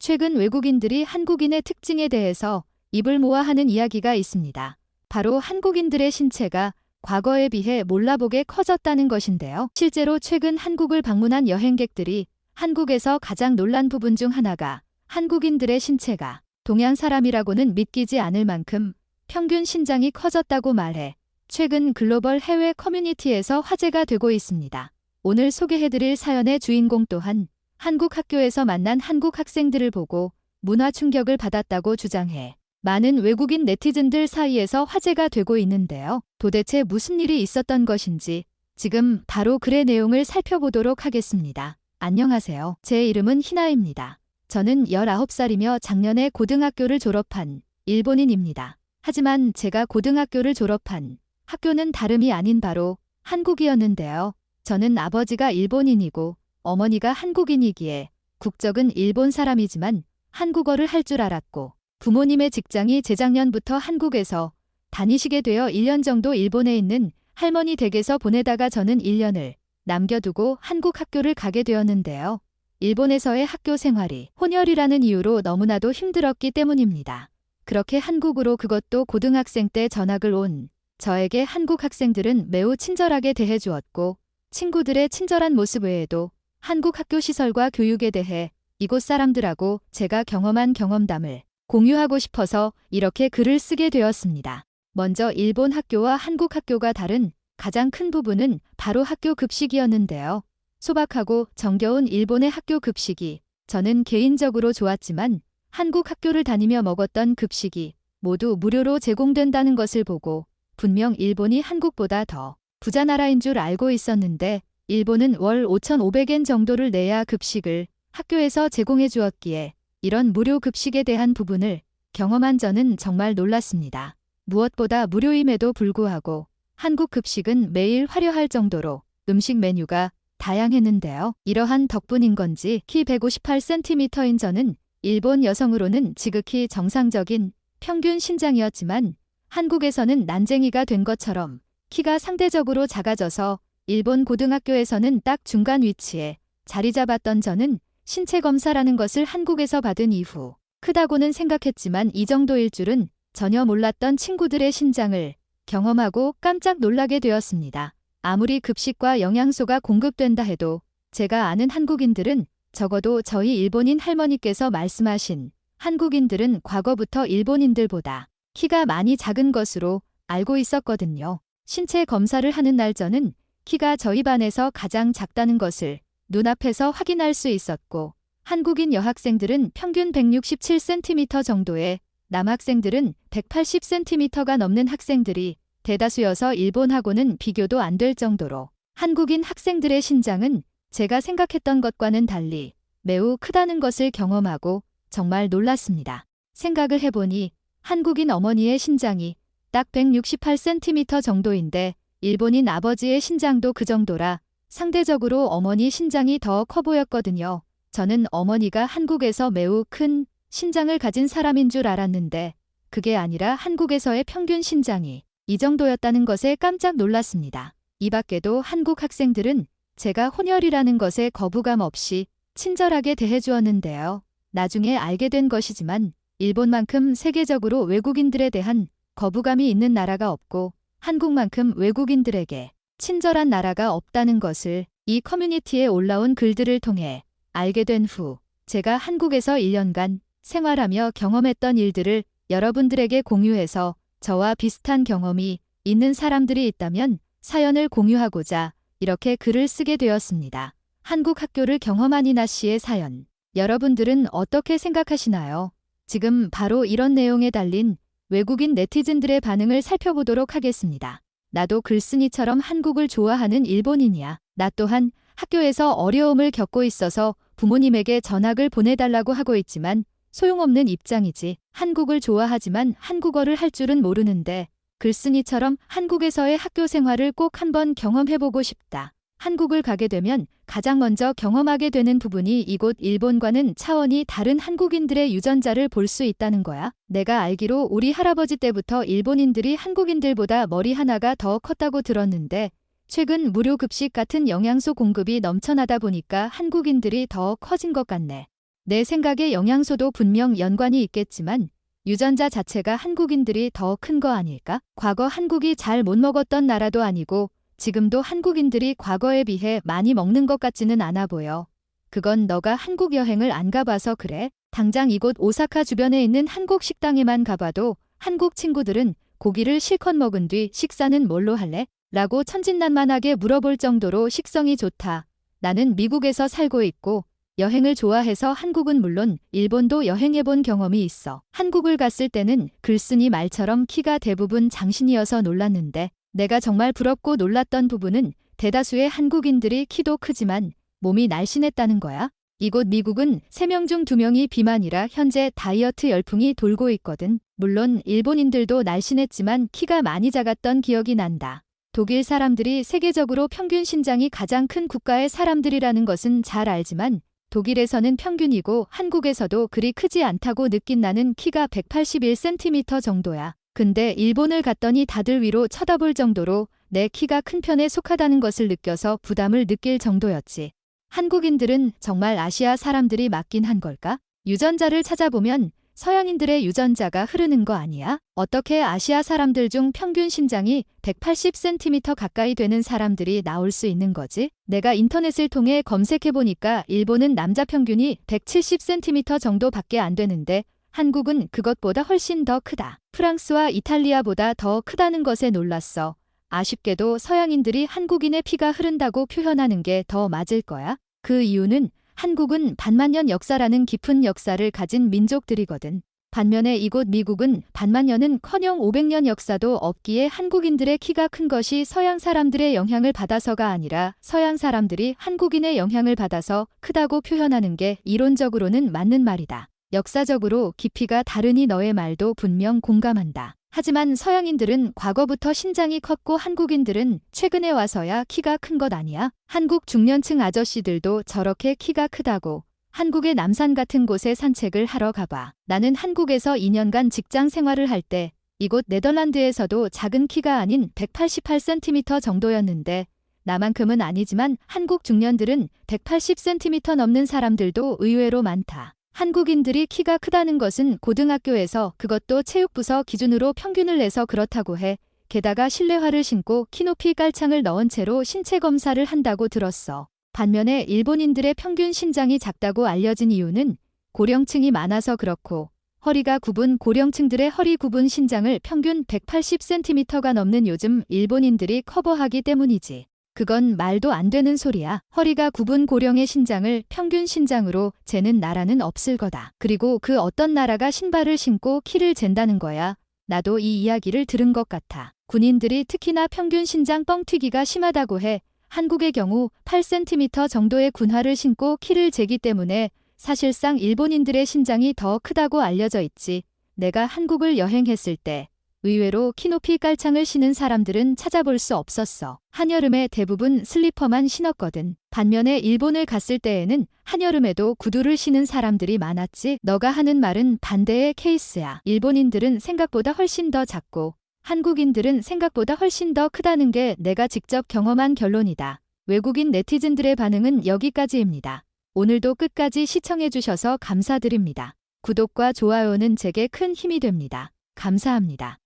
최근 외국인들이 한국인의 특징에 대해서 입을 모아 하는 이야기가 있습니다. 바로 한국인들의 신체가 과거에 비해 몰라보게 커졌다는 것인데요. 실제로 최근 한국을 방문한 여행객들이 한국에서 가장 놀란 부분 중 하나가 한국인들의 신체가 동양 사람이라고는 믿기지 않을 만큼 평균 신장이 커졌다고 말해 최근 글로벌 해외 커뮤니티에서 화제가 되고 있습니다. 오늘 소개해드릴 사연의 주인공 또한 한국 학교에서 만난 한국 학생들을 보고 문화 충격을 받았다고 주장해 많은 외국인 네티즌들 사이에서 화제가 되고 있는데요. 도대체 무슨 일이 있었던 것인지 지금 바로 글의 내용을 살펴보도록 하겠습니다. 안녕하세요. 제 이름은 희나입니다. 저는 19살이며 작년에 고등학교를 졸업한 일본인입니다. 하지만 제가 고등학교를 졸업한 학교는 다름이 아닌 바로 한국이었는데요. 저는 아버지가 일본인이고 어머니가 한국인이기에 국적은 일본 사람이지만 한국어를 할 줄 알았고 부모님의 직장이 재작년부터 한국에서 다니시게 되어 1년 정도 일본에 있는 할머니 댁에서 보내다가 저는 1년을 남겨두고 한국 학교를 가게 되었는데요. 일본에서의 학교 생활이 혼혈이라는 이유로 너무나도 힘들었기 때문입니다. 그렇게 한국으로 그것도 고등학생 때 전학을 온 저에게 한국 학생들은 매우 친절하게 대해주었고 친구들의 친절한 모습 외에도 한국 학교 시설과 교육에 대해 이곳 사람들하고 제가 경험한 경험담을 공유하고 싶어서 이렇게 글을 쓰게 되었습니다. 먼저 일본 학교와 한국 학교가 다른 가장 큰 부분은 바로 학교 급식이었는데요. 소박하고 정겨운 일본의 학교 급식이 저는 개인적으로 좋았지만 한국 학교를 다니며 먹었던 급식이 모두 무료로 제공된다는 것을 보고 분명 일본이 한국보다 더 부자 나라인 줄 알고 있었는데 일본은 월 5,500엔 정도를 내야 급식을 학교에서 제공해 주었기에 이런 무료 급식에 대한 부분을 경험한 저는 정말 놀랐습니다. 무엇보다 무료임에도 불구하고 한국 급식은 매일 화려할 정도로 음식 메뉴가 다양했는데요. 이러한 덕분인 건지 키 158cm인 저는 일본 여성으로는 지극히 정상적인 평균 신장이었지만 한국에서는 난쟁이가 된 것처럼 키가 상대적으로 작아져서 일본 고등학교에서는 딱 중간 위치에 자리 잡았던 저는 신체 검사라는 것을 한국에서 받은 이후 크다고는 생각했지만 이 정도일 줄은 전혀 몰랐던 친구들의 신장을 경험하고 깜짝 놀라게 되었습니다. 아무리 급식과 영양소가 공급된다 해도 제가 아는 한국인들은 적어도 저희 일본인 할머니께서 말씀하신 한국인들은 과거부터 일본인들보다 키가 많이 작은 것으로 알고 있었거든요. 신체 검사를 하는 날 저는 키가 저희 반에서 가장 작다는 것을 눈앞에서 확인할 수 있었고 한국인 여학생들은 평균 167cm 정도에 남학생들은 180cm가 넘는 학생들이 대다수여서 일본하고는 비교도 안 될 정도로 한국인 학생들의 신장은 제가 생각했던 것과는 달리 매우 크다는 것을 경험하고 정말 놀랐습니다. 생각을 해보니 한국인 어머니의 신장이 딱 168cm 정도인데 일본인 아버지의 신장도 그 정도라 상대적으로 어머니 신장이 더 커 보였거든요. 저는 어머니가 한국에서 매우 큰 신장을 가진 사람인 줄 알았는데 그게 아니라 한국에서의 평균 신장이 이 정도였다는 것에 깜짝 놀랐습니다. 이 밖에도 한국 학생들은 제가 혼혈이라는 것에 거부감 없이 친절하게 대해주었는데요. 나중에 알게 된 것이지만 일본만큼 세계적으로 외국인들에 대한 거부감이 있는 나라가 없고 한국만큼 외국인들에게 친절한 나라가 없다는 것을 이 커뮤니티에 올라온 글들을 통해 알게 된 후 제가 한국에서 1년간 생활하며 경험했던 일들을 여러분들에게 공유해서 저와 비슷한 경험이 있는 사람들이 있다면 사연을 공유하고자 이렇게 글을 쓰게 되었습니다. 한국 학교를 경험한 이나 씨의 사연. 여러분들은 어떻게 생각하시나요? 지금 바로 이런 내용에 달린 외국인 네티즌들의 반응을 살펴보도록 하겠습니다. 나도 글쓴이처럼 한국을 좋아하는 일본인이야. 나 또한 학교에서 어려움을 겪고 있어서 부모님에게 전학을 보내달라고 하고 있지만 소용없는 입장이지. 한국을 좋아하지만 한국어를 할 줄은 모르는데 글쓴이처럼 한국에서의 학교 생활을 꼭 한번 경험해보고 싶다. 한국을 가게 되면 가장 먼저 경험하게 되는 부분이 이곳 일본과는 차원이 다른 한국인들의 유전자를 볼 수 있다는 거야. 내가 알기로 우리 할아버지 때부터 일본인들이 한국인들보다 머리 하나가 더 컸다고 들었는데 최근 무료 급식 같은 영양소 공급이 넘쳐나다 보니까 한국인들이 더 커진 것 같네. 내 생각에 영양소도 분명 연관이 있겠지만 유전자 자체가 한국인들이 더 큰 거 아닐까? 과거 한국이 잘 못 먹었던 나라도 아니고 지금도 한국인들이 과거에 비해 많이 먹는 것 같지는 않아 보여. 그건 너가 한국 여행을 안 가봐서 그래. 당장 이곳 오사카 주변에 있는 한국 식당에만 가봐도 한국 친구들은 고기를 실컷 먹은 뒤 식사는 뭘로 할래? 라고 천진난만하게 물어볼 정도로 식성이 좋다. 나는 미국에서 살고 있고 여행을 좋아해서 한국은 물론 일본도 여행해본 경험이 있어. 한국을 갔을 때는 글쓴이 말처럼 키가 대부분 장신이어서 놀랐는데 내가 정말 부럽고 놀랐던 부분은 대다수의 한국인들이 키도 크지만 몸이 날씬했다는 거야. 이곳 미국은 3명 중 2명이 비만이라 현재 다이어트 열풍이 돌고 있거든. 물론 일본인들도 날씬했지만 키가 많이 작았던 기억이 난다. 독일 사람들이 세계적으로 평균 신장이 가장 큰 국가의 사람들이라는 것은 잘 알지만 독일에서는 평균이고 한국에서도 그리 크지 않다고 느낀 나는 키가 181cm 정도야. 근데 일본을 갔더니 다들 위로 쳐다볼 정도로 내 키가 큰 편에 속하다는 것을 느껴서 부담을 느낄 정도였지. 한국인들은 정말 아시아 사람들이 맞긴 한 걸까? 유전자를 찾아보면 서양인들의 유전자가 흐르는 거 아니야? 어떻게 아시아 사람들 중 평균 신장이 180cm 가까이 되는 사람들이 나올 수 있는 거지? 내가 인터넷을 통해 검색해보니까 일본은 남자 평균이 170cm 정도밖에 안 되는데 한국은 그것보다 훨씬 더 크다. 프랑스와 이탈리아보다 더 크다는 것에 놀랐어. 아쉽게도 서양인들이 한국인의 피가 흐른다고 표현하는 게 더 맞을 거야. 그 이유는 한국은 반만년 역사라는 깊은 역사를 가진 민족들이거든. 반면에 이곳 미국은 반만년은커녕 500년 역사도 없기에 한국인들의 키가 큰 것이 서양 사람들의 영향을 받아서가 아니라 서양 사람들이 한국인의 영향을 받아서 크다고 표현하는 게 이론적으로는 맞는 말이다. 역사적으로 깊이가 다르니 너의 말도 분명 공감한다. 하지만 서양인들은 과거부터 신장이 컸고 한국인들은 최근에 와서야 키가 큰 것 아니야? 한국 중년층 아저씨들도 저렇게 키가 크다고. 한국의 남산 같은 곳에 산책을 하러 가봐. 나는 한국에서 2년간 직장 생활을 할 때 이곳 네덜란드에서도 작은 키가 아닌 188cm 정도였는데 나만큼은 아니지만 한국 중년들은 180cm 넘는 사람들도 의외로 많다. 한국인들이 키가 크다는 것은 고등학교에서 그것도 체육부서 기준으로 평균을 내서 그렇다고 해. 게다가 실내화를 신고 키높이 깔창을 넣은 채로 신체 검사를 한다고 들었어. 반면에 일본인들의 평균 신장이 작다고 알려진 이유는 고령층이 많아서 그렇고 허리가 굽은 고령층들의 허리 굽은 신장을 평균 180cm가 넘는 요즘 일본인들이 커버하기 때문이지. 그건 말도 안 되는 소리야. 허리가 굽은 고령의 신장을 평균 신장으로 재는 나라는 없을 거다. 그리고 그 어떤 나라가 신발을 신고 키를 잰다는 거야. 나도 이 이야기를 들은 것 같아. 군인들이 특히나 평균 신장 뻥튀기가 심하다고 해. 한국의 경우 8cm 정도의 군화를 신고 키를 재기 때문에 사실상 일본인들의 신장이 더 크다고 알려져 있지. 내가 한국을 여행했을 때 의외로 키높이 깔창을 신은 사람들은 찾아볼 수 없었어. 한여름에 대부분 슬리퍼만 신었거든. 반면에 일본을 갔을 때에는 한여름에도 구두를 신은 사람들이 많았지. 너가 하는 말은 반대의 케이스야. 일본인들은 생각보다 훨씬 더 작고 한국인들은 생각보다 훨씬 더 크다는 게 내가 직접 경험한 결론이다. 외국인 네티즌들의 반응은 여기까지입니다. 오늘도 끝까지 시청해주셔서 감사드립니다. 구독과 좋아요는 제게 큰 힘이 됩니다. 감사합니다.